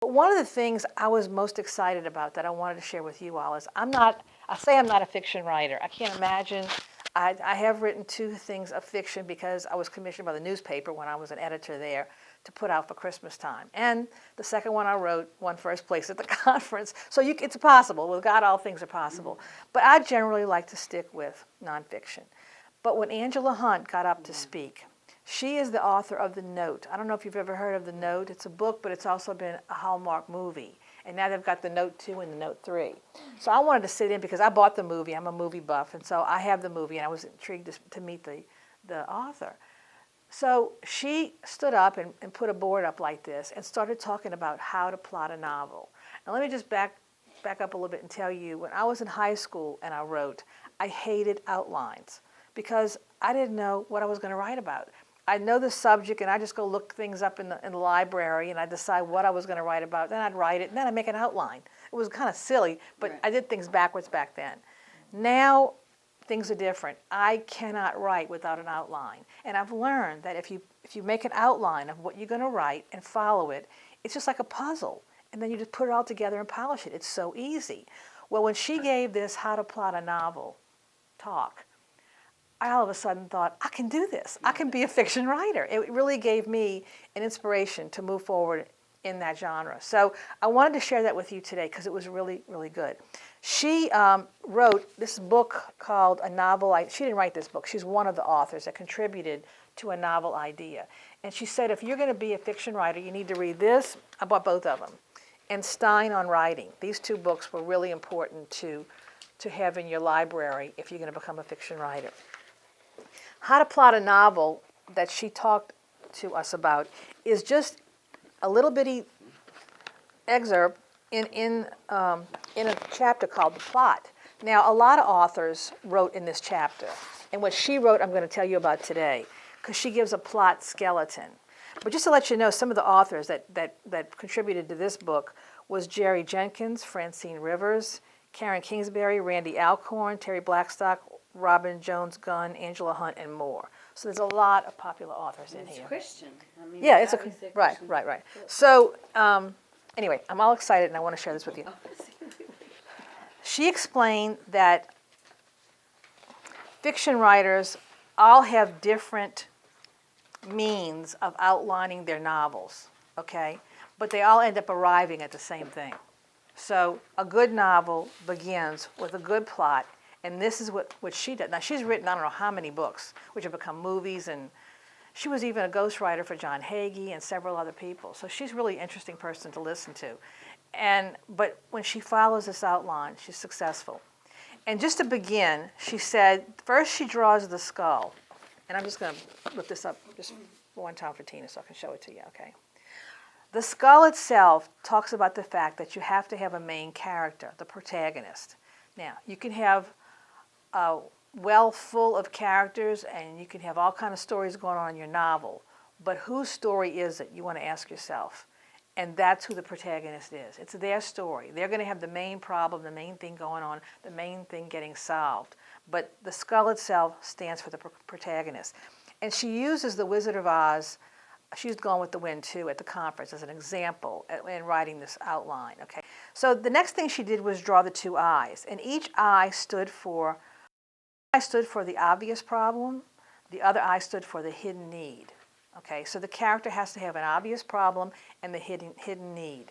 But one of the things I was most excited about that I wanted to share with you all is I'm not a fiction writer. I can't imagine. I have written 2 things of fiction because I was commissioned by the newspaper when I was an editor there to put out for Christmas time. And the second one I wrote won first place at the conference. So it's possible. With God, all things are possible. But I generally like to stick with nonfiction. But when Angela Hunt got up to speak, she is the author of The Note. I don't know if you've ever heard of The Note. It's a book, but it's also been a Hallmark movie. And now they've got The Note 2 and The Note 3. So I wanted to sit in because I bought the movie. I'm a movie buff, and so I have the movie, and I was intrigued to meet the author. So she stood up and put a board up like this and started talking about how to plot a novel. And let me just back up a little bit and tell you, when I was in high school and I wrote, I hated outlines because I didn't know what I was going to write about. I know the subject, and I just go look things up in the library, and I decide what I was going to write about. Then I'd write it, and then I'd make an outline. It was kind of silly, but right. I did things backwards back then. Now, things are different. I cannot write without an outline. And I've learned that if you make an outline of what you're going to write and follow it, it's just like a puzzle. And then you just put it all together and polish it. It's so easy. Well, when she gave this How to Plot a Novel talk, I all of a sudden thought, I can do this. I can be a fiction writer. It really gave me an inspiration to move forward in that genre. So I wanted to share that with you today because it was really, really good. She wrote this book called A Novel. She didn't write this book. She's one of the authors that contributed to A Novel Idea. And she said, if you're going to be a fiction writer, you need to read this. I bought both of them. And Stein on Writing. These 2 books were really important to have in your library if you're going to become a fiction writer. How to Plot a Novel that she talked to us about is just a little bitty excerpt in a chapter called The Plot. Now, a lot of authors wrote in this chapter, and what she wrote I'm going to tell you about today, because she gives a plot skeleton. But just to let you know, some of the authors that contributed to this book was Jerry Jenkins, Francine Rivers, Karen Kingsbury, Randy Alcorn, Terry Blackstock, Robin Jones Gunn, Angela Hunt, and more. So there's a lot of popular authors in here. It's Christian. I mean, yeah, it's a right. So anyway, I'm all excited, and I want to share this with you. She explained that fiction writers all have different means of outlining their novels, okay? But they all end up arriving at the same thing. So a good novel begins with a good plot, and this is what she did. Now, she's written I don't know how many books, which have become movies, and she was even a ghostwriter for John Hagee and several other people. So she's a really interesting person to listen to. But when she follows this outline, she's successful. And just to begin, she said, first she draws the skull. And I'm just going to lift this up just one time for Tina so I can show it to you, okay? The skull itself talks about the fact that you have to have a main character, the protagonist. Now, you can have a well full of characters, and you can have all kinds of stories going on in your novel, but whose story is it, you want to ask yourself. And that's who the protagonist is. It's their story. They're going to have the main problem, the main thing going on, the main thing getting solved. But the skull itself stands for the protagonist. And she uses the Wizard of Oz. She's Gone with the Wind, too, at the conference as an example in writing this outline. Okay. So the next thing she did was draw the 2 eyes. And each eye stood for the obvious problem. The other eye stood for the hidden need. Okay, so the character has to have an obvious problem and the hidden need.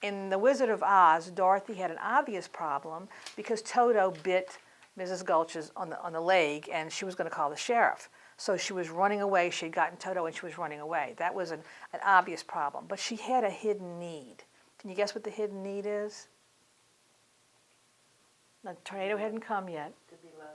In The Wizard of Oz, Dorothy had an obvious problem because Toto bit Mrs. Gulch's on the leg, and she was going to call the sheriff. So she was running away. She had gotten Toto, and she was running away. That was an obvious problem. But she had a hidden need. Can you guess what the hidden need is? The tornado hadn't come yet. To be loved.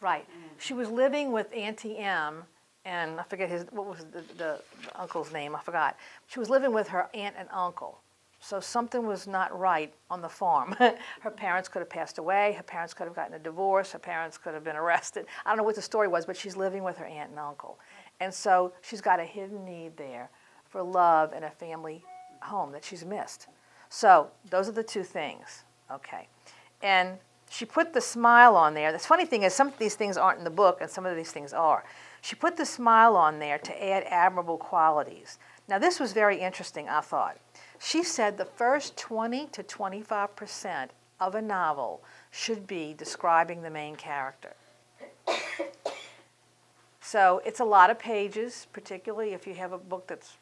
Right. She was living with Auntie M, and I forget what was the uncle's name, I forgot. She was living with her aunt and uncle. So something was not right on the farm. Her parents could have passed away, her parents could have gotten a divorce, her parents could have been arrested. I don't know what the story was, but she's living with her aunt and uncle. And so she's got a hidden need there for love and a family home that she's missed. So those are the 2 things, okay. And she put the smile on there. The funny thing is some of these things aren't in the book and some of these things are. She put the smile on there to add admirable qualities. Now this was very interesting, I thought. She said the first 20 to 25% of a novel should be describing the main character. So it's a lot of pages, particularly if you have a book that's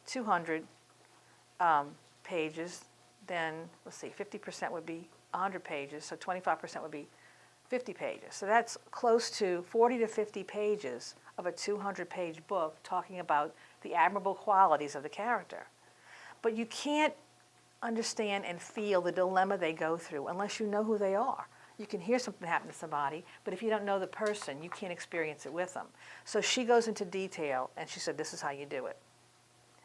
200 pages, then let's see, 50% would be 100 pages, so 25% would be 50 pages. So that's close to 40 to 50 pages of a 200-page book talking about the admirable qualities of the character. But you can't understand and feel the dilemma they go through unless you know who they are. You can hear something happen to somebody, but if you don't know the person, you can't experience it with them. So she goes into detail, and she said, this is how you do it.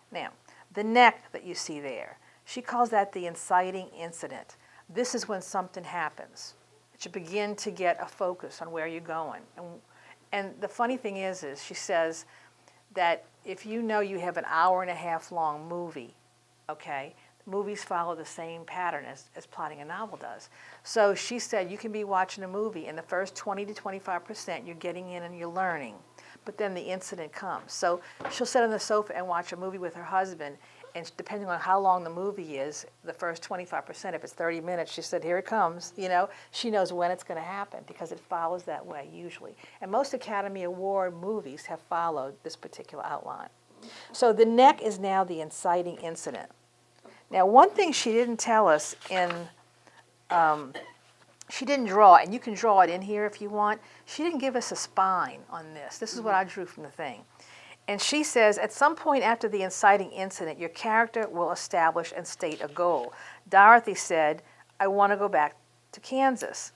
Now, the neck that you see there, she calls that the inciting incident. This is when something happens. You begin to get a focus on where you're going. And the funny thing is she says that if you know you have an hour-and-a-half long movie, okay, movies follow the same pattern as plotting a novel does. So she said you can be watching a movie, and the first 20 to 25% you're getting in and you're learning, but then the incident comes. So she'll sit on the sofa and watch a movie with her husband, and depending on how long the movie is, the first 25%, if it's 30 minutes, she said, here it comes, she knows when it's going to happen because it follows that way usually. And most Academy Award movies have followed this particular outline. So the neck is now the inciting incident. Now, one thing she didn't tell us she didn't draw, and you can draw it in here if you want, she didn't give us a spine on this. This is what I drew from the thing. And she says, at some point after the inciting incident, your character will establish and state a goal. Dorothy said, I want to go back to Kansas.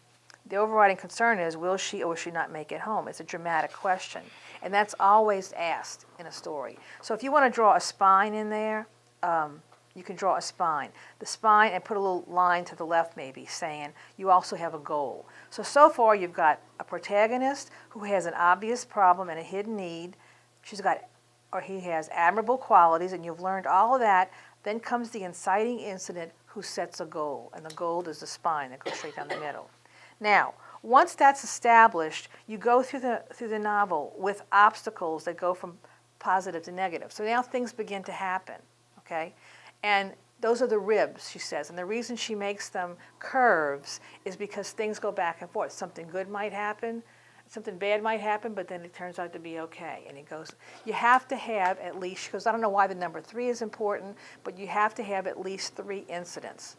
The overriding concern is, will she or will she not make it home? It's a dramatic question. And that's always asked in a story. So if you want to draw a spine in there, you can draw a spine. The spine, and put a little line to the left maybe, saying you also have a goal. So far you've got a protagonist who has an obvious problem and a hidden need. He has admirable qualities, and you've learned all of that. Then comes the inciting incident who sets a goal, and the goal is the spine that goes straight down the middle. Now, once that's established, you go through the novel with obstacles that go from positive to negative. So now things begin to happen, okay? And those are the ribs, she says, and the reason she makes them curves is because things go back and forth. Something good might happen, something bad might happen, but then it turns out to be okay. And it goes, you have to have at least, she goes, I don't know why the number 3 is important, but you have to have at least 3 incidents.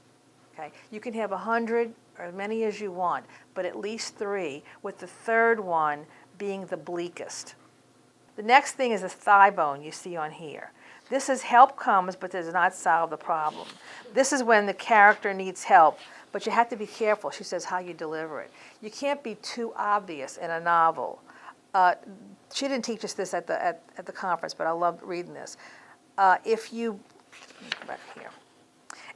Okay? You can have 100 or as many as you want, but at least 3, with the third one being the bleakest. The next thing is a thigh bone you see on here. This is help comes, but does not solve the problem. This is when the character needs help, but you have to be careful, she says, how you deliver it. You can't be too obvious in a novel. She didn't teach us this at the conference, but I loved reading this. Let me go back here.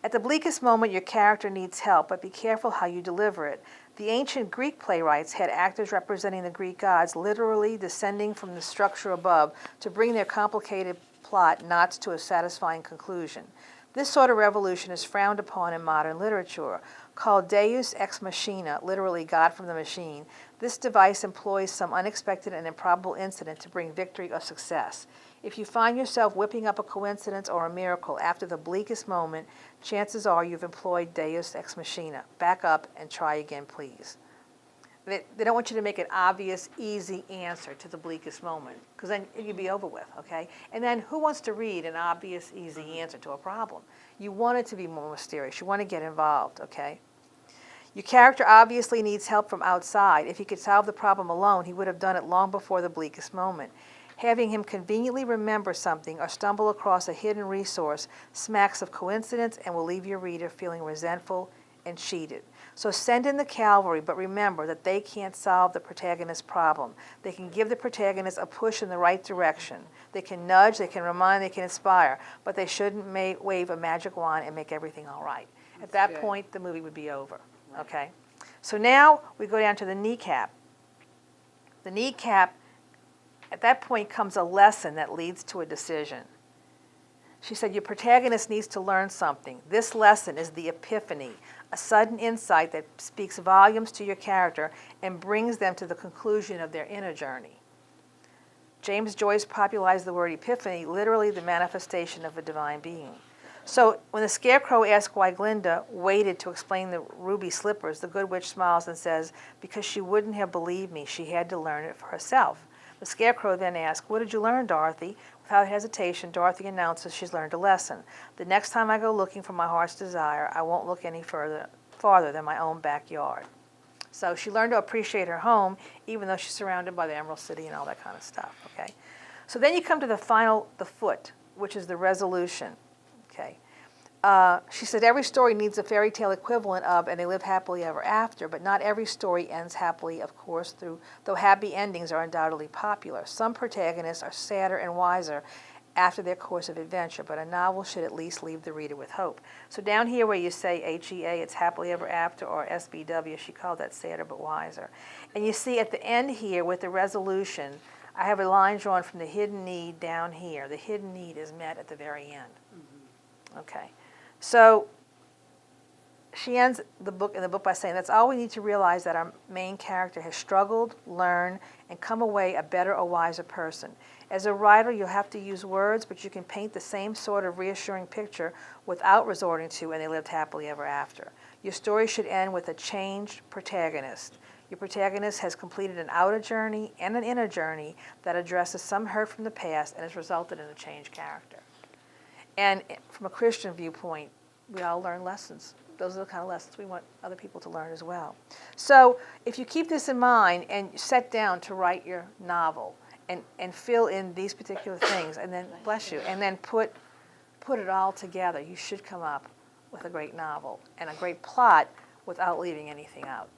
At the bleakest moment, your character needs help, but be careful how you deliver it. The ancient Greek playwrights had actors representing the Greek gods literally descending from the structure above to bring their complicated plot knots to a satisfying conclusion. This sort of revolution is frowned upon in modern literature. Called Deus ex machina, literally God from the machine, this device employs some unexpected and improbable incident to bring victory or success. If you find yourself whipping up a coincidence or a miracle after the bleakest moment, chances are you've employed Deus ex machina. Back up and try again, please. They don't want you to make an obvious, easy answer to the bleakest moment, because then you'd be over with, okay? And then who wants to read an obvious, easy answer to a problem? You want it to be more mysterious. You want to get involved, okay? Your character obviously needs help from outside. If he could solve the problem alone, he would have done it long before the bleakest moment. Having him conveniently remember something or stumble across a hidden resource smacks of coincidence and will leave your reader feeling resentful and cheated. So send in the cavalry, but remember that they can't solve the protagonist's problem. They can give the protagonist a push in the right direction. They can nudge, they can remind, they can inspire, but they shouldn't wave a magic wand and make everything all right. At that point, the movie would be over, okay? So now we go down to the kneecap. The kneecap, at that point comes a lesson that leads to a decision. She said, your protagonist needs to learn something. This lesson is the epiphany, a sudden insight that speaks volumes to your character and brings them to the conclusion of their inner journey. James Joyce popularized the word epiphany, literally the manifestation of a divine being. So when the Scarecrow asks why Glinda waited to explain the ruby slippers, the Good Witch smiles and says, because she wouldn't have believed me, she had to learn it for herself. The Scarecrow then asks, what did you learn, Dorothy? Without hesitation, Dorothy announces she's learned a lesson. The next time I go looking for my heart's desire, I won't look any farther than my own backyard. So she learned to appreciate her home, even though she's surrounded by the Emerald City and all that kind of stuff, okay? So then you come to the foot, which is the resolution, okay? She said every story needs a fairy tale equivalent of and they live happily ever after, but not every story ends happily, of course, though happy endings are undoubtedly popular. Some protagonists are sadder and wiser after their course of adventure, but a novel should at least leave the reader with hope. So down here where you say HEA, it's happily ever after, or SBW, she called that sadder but wiser. And you see at the end here with the resolution, I have a line drawn from the hidden need down here. The hidden need is met at the very end. Okay. So she ends the book by saying that's all we need to realize, that our main character has struggled, learned, and come away a better or wiser person. As a writer, you'll have to use words, but you can paint the same sort of reassuring picture without resorting to and they lived happily ever after. Your story should end with a changed protagonist. Your protagonist has completed an outer journey and an inner journey that addresses some hurt from the past and has resulted in a changed character. And from a Christian viewpoint, we all learn lessons. Those are the kind of lessons we want other people to learn as well. So if you keep this in mind and sit down to write your novel and fill in these particular things, and then, bless you, and then put it all together, you should come up with a great novel and a great plot without leaving anything out.